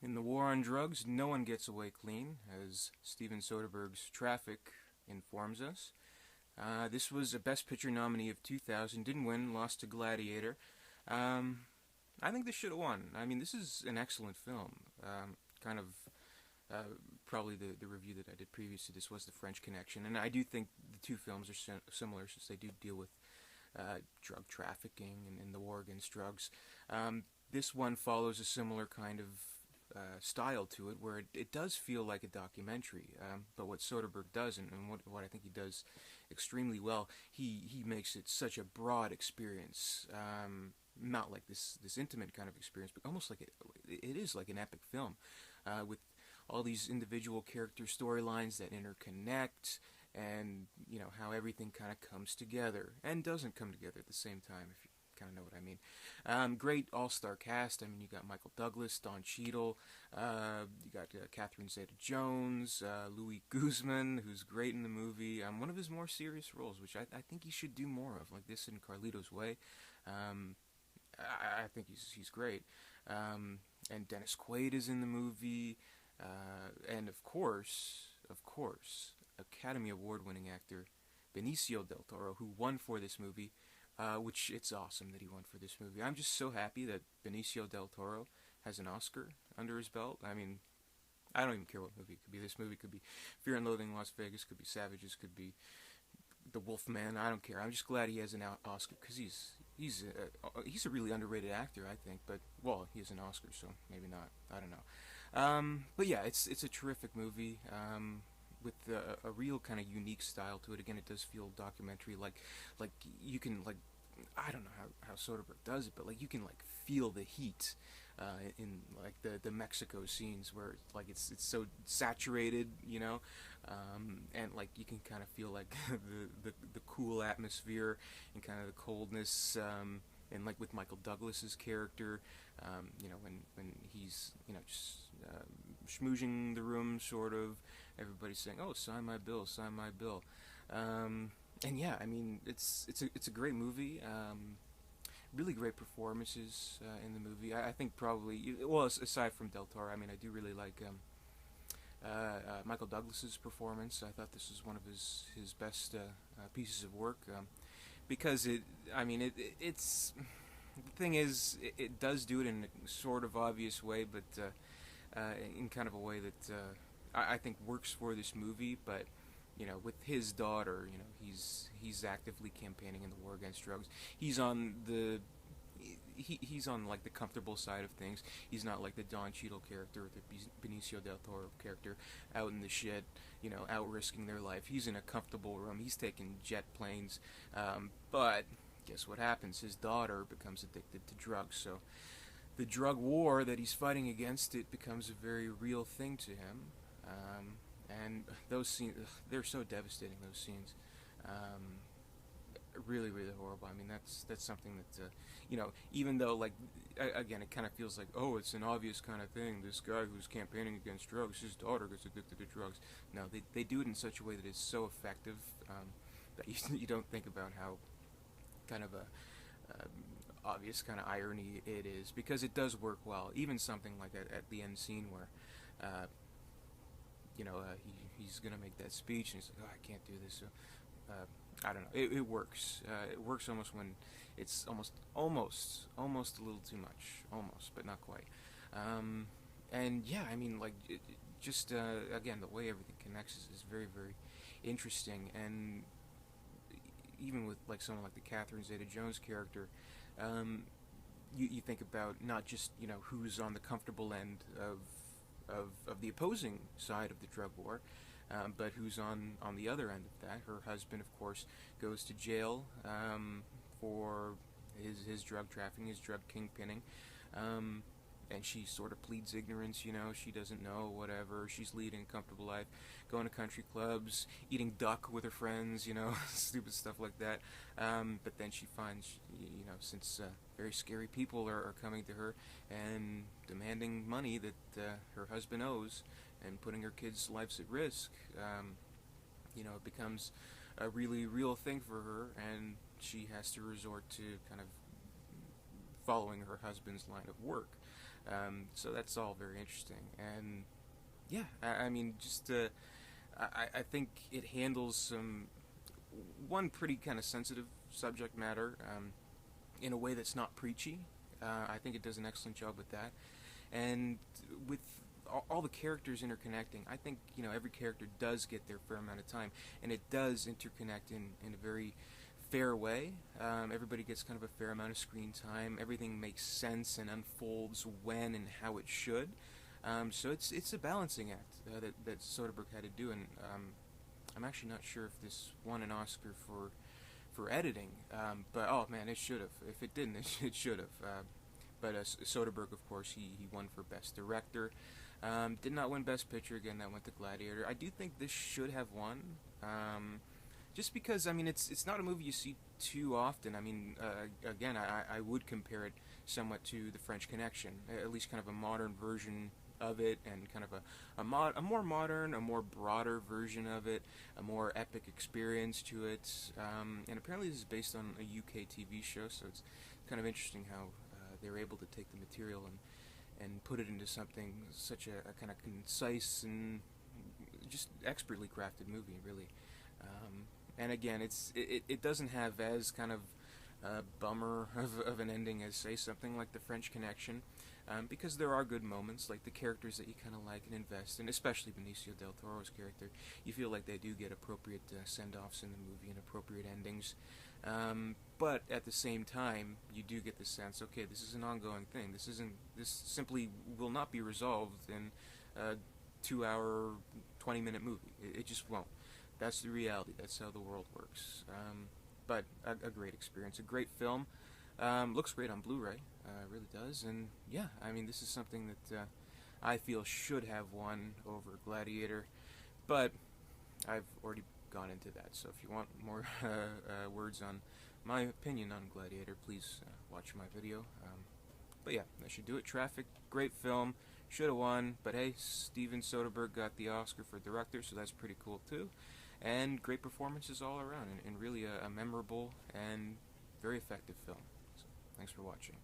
In the war on drugs, no one gets away clean, as Steven Soderbergh's Traffic informs us. This was a Best Picture nominee of 2000, didn't win, lost to Gladiator. Um, I think this should have won. I mean, this is an excellent film. Kind of probably the review that I did previous to this was The French Connection, and I do think the two films are similar since they do deal with drug trafficking and the war against drugs. This one follows a similar kind of style to it, where it does feel like a documentary. But what Soderbergh does, and what I think he does extremely well, he makes it such a broad experience. Not like this intimate kind of experience, but almost like it is like an epic film, with all these individual character storylines that interconnect, and how everything kind of comes together and doesn't come together at the same time, if you kind of know what I mean. Great all-star cast. I mean, you got Michael Douglas, Don Cheadle, you got Catherine Zeta-Jones, Louis Guzman, who's great in the movie. One of his more serious roles, which I think he should do more of, like this in Carlito's Way. Um, I think he's great. And Dennis Quaid is in the movie, and of course, Academy Award-winning actor Benicio del Toro, who won for this movie. Which it's awesome that he won for this movie. I'm just so happy that Benicio del Toro has an Oscar under his belt. I mean, I don't even care what movie it could be. This movie could be Fear and Loathing in Las Vegas, could be Savages, could be The Wolfman. I don't care. I'm just glad he has an Oscar because he's a really underrated actor, I think. But well, he has an Oscar, so maybe not. I don't know. But yeah, it's a terrific movie. With a real kind of unique style to it. Again, it does feel documentary. Like you can like I don't know how Soderbergh does it, but like you can like feel the heat in like the Mexico scenes where like it's so saturated, and like you can kind of feel like the cool atmosphere and kind of the coldness. And like with Michael Douglas's character, when he's just schmoozing the room, sort of, everybody's saying, "Oh, sign my bill, sign my bill," and yeah, I mean, it's a great movie. Really great performances in the movie. I think probably, well, aside from Del Toro, I mean, I do really like Michael Douglas's performance. I thought this was one of his best pieces of work, because I mean, it's the thing is, it does do it in a sort of obvious way, but in kind of a way that I think works for this movie. But with his daughter, he's actively campaigning in the war against drugs. He's on the he's on like the comfortable side of things. He's not like the Don Cheadle character or the Benicio del Toro character out in the shit, out risking their life. He's in a comfortable room. He's taking jet planes, but guess what happens? His daughter becomes addicted to drugs. So the drug war that he's fighting against, it becomes a very real thing to him. And those scenes, they're so devastating. Those scenes, really, really horrible. I mean, that's something that even though like again, it kind of feels like, oh, it's an obvious kind of thing. This guy who's campaigning against drugs, his daughter gets addicted to drugs. No, they do it in such a way that is so effective, that you don't think about how kind of obvious kind of irony it is, because it does work well. Even something like at the end scene where he's gonna make that speech and he's like, oh, I can't do this. So, I don't know. It works. It works almost when it's almost a little too much, almost, but not quite. And yeah, I mean, like just again, the way everything connects is very, very interesting. And even with like someone like the Catherine Zeta-Jones character, um, you think about not just who's on the comfortable end of the opposing side of the drug war, but who's on the other end of that. Her husband, of course, goes to jail for his drug trafficking, his drug kingpinning. And she sort of pleads ignorance, she doesn't know, whatever. She's leading a comfortable life, going to country clubs, eating duck with her friends, stupid stuff like that. But then she finds, since very scary people are coming to her and demanding money that her husband owes and putting her kids' lives at risk, it becomes a really real thing for her, and she has to resort to kind of following her husband's line of work. So that's all very interesting. And yeah, I mean, just I think it handles one pretty kind of sensitive subject matter in a way that's not preachy. I think it does an excellent job with that. And with all the characters interconnecting, I think every character does get their fair amount of time, and it does interconnect in a very fair way. Everybody gets kind of a fair amount of screen time. Everything makes sense and unfolds when and how it should. So it's a balancing act that Soderbergh had to do, and I'm actually not sure if this won an Oscar for editing, but oh man, it should have. If it didn't, it should have. But Soderbergh, of course, he won for Best Director. Did not win Best Picture. Again, that went to Gladiator. I do think this should have won. Just because, I mean, it's not a movie you see too often. I mean, again, I would compare it somewhat to The French Connection, at least kind of a modern version of it, and kind of a more modern, a more broader version of it, a more epic experience to it. And apparently this is based on a UK TV show, so it's kind of interesting how they were able to take the material and put it into something such a kind of concise and just expertly crafted movie, really. And again, it doesn't have as kind of a bummer of an ending as, say, something like The French Connection, because there are good moments, like the characters that you kind of like and invest in, especially Benicio del Toro's character. You feel like they do get appropriate send-offs in the movie and appropriate endings. But at the same time, you do get the sense, okay, this is an ongoing thing. This simply will not be resolved in a 2-hour, 20-minute movie. It just won't. That's the reality. That's how the world works. But a great experience, a great film. Looks great on Blu-ray, really does. And yeah, I mean, this is something that I feel should have won over Gladiator, but I've already gone into that. So if you want more words on my opinion on Gladiator, please watch my video. But yeah, that should do it. Traffic, great film, should have won, but hey, Steven Soderbergh got the Oscar for director, so that's pretty cool too. And great performances all around, and really a memorable and very effective film. So, thanks for watching.